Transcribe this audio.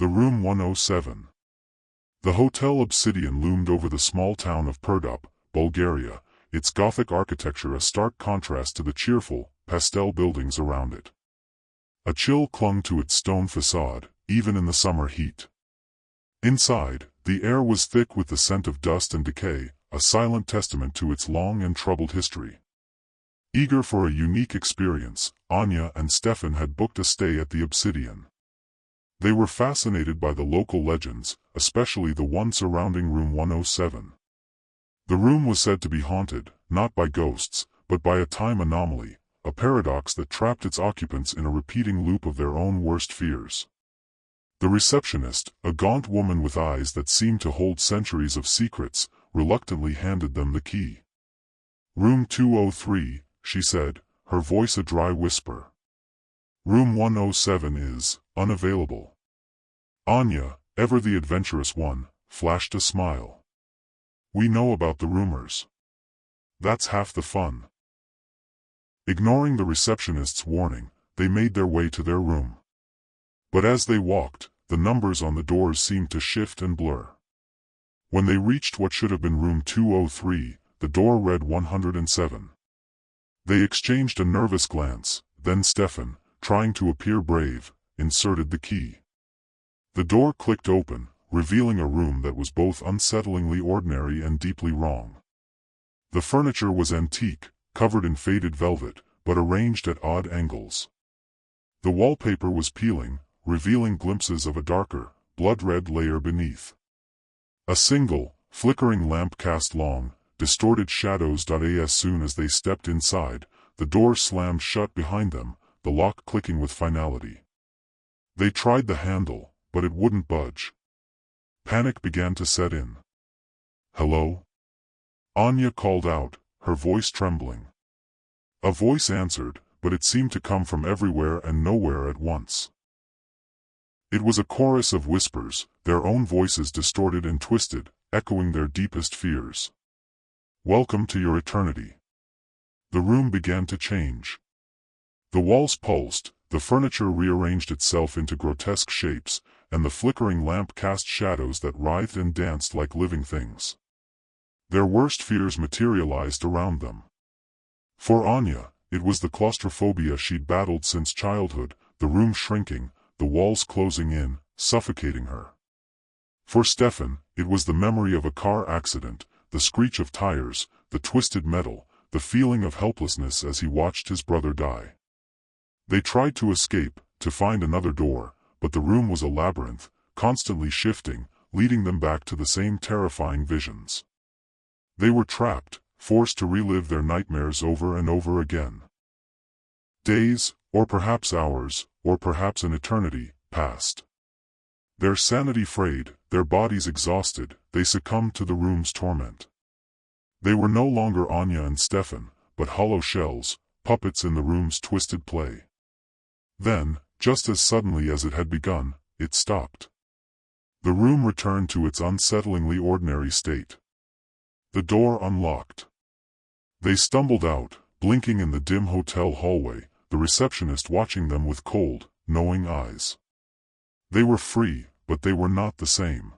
The Room 107. The Hotel Obsidian loomed over the small town of Perdap, Bulgaria, its Gothic architecture a stark contrast to the cheerful, pastel buildings around it. A chill clung to its stone facade, even in the summer heat. Inside, the air was thick with the scent of dust and decay, a silent testament to its long and troubled history. Eager for a unique experience, Anya and Stefan had booked a stay at the Obsidian. They were fascinated by the local legends, especially the one surrounding Room 107. The room was said to be haunted, not by ghosts, but by a time anomaly, a paradox that trapped its occupants in a repeating loop of their own worst fears. The receptionist, a gaunt woman with eyes that seemed to hold centuries of secrets, reluctantly handed them the key. "Room 203, she said, her voice a dry whisper. "Room 107 is unavailable." Anya, ever the adventurous one, flashed a smile. "We know about the rumors. That's half the fun." Ignoring the receptionist's warning, they made their way to their room. But as they walked, the numbers on the doors seemed to shift and blur. When they reached what should have been Room 203, the door read 107. They exchanged a nervous glance, then Stefan, trying to appear brave, inserted the key. The door clicked open, revealing a room that was both unsettlingly ordinary and deeply wrong. The furniture was antique, covered in faded velvet, but arranged at odd angles. The wallpaper was peeling, revealing glimpses of a darker, blood-red layer beneath. A single, flickering lamp cast long, distorted shadows. As soon as they stepped inside, the door slammed shut behind them, the lock clicking with finality. They tried the handle, but it wouldn't budge. Panic began to set in. "Hello?" Anya called out, her voice trembling. A voice answered, but it seemed to come from everywhere and nowhere at once. It was a chorus of whispers, their own voices distorted and twisted, echoing their deepest fears. "Welcome to your eternity." The room began to change. The walls pulsed, the furniture rearranged itself into grotesque shapes, and the flickering lamp cast shadows that writhed and danced like living things. Their worst fears materialized around them. For Anya, it was the claustrophobia she'd battled since childhood, the room shrinking, the walls closing in, suffocating her. For Stefan, it was the memory of a car accident, the screech of tires, the twisted metal, the feeling of helplessness as he watched his brother die. They tried to escape, to find another door, but the room was a labyrinth, constantly shifting, leading them back to the same terrifying visions. They were trapped, forced to relive their nightmares over and over again. Days, or perhaps hours, or perhaps an eternity, passed. Their sanity frayed, their bodies exhausted, they succumbed to the room's torment. They were no longer Anya and Stefan, but hollow shells, puppets in the room's twisted play. Then, just as suddenly as it had begun, it stopped. The room returned to its unsettlingly ordinary state. The door unlocked. They stumbled out, blinking in the dim hotel hallway, the receptionist watching them with cold, knowing eyes. They were free, but they were not the same.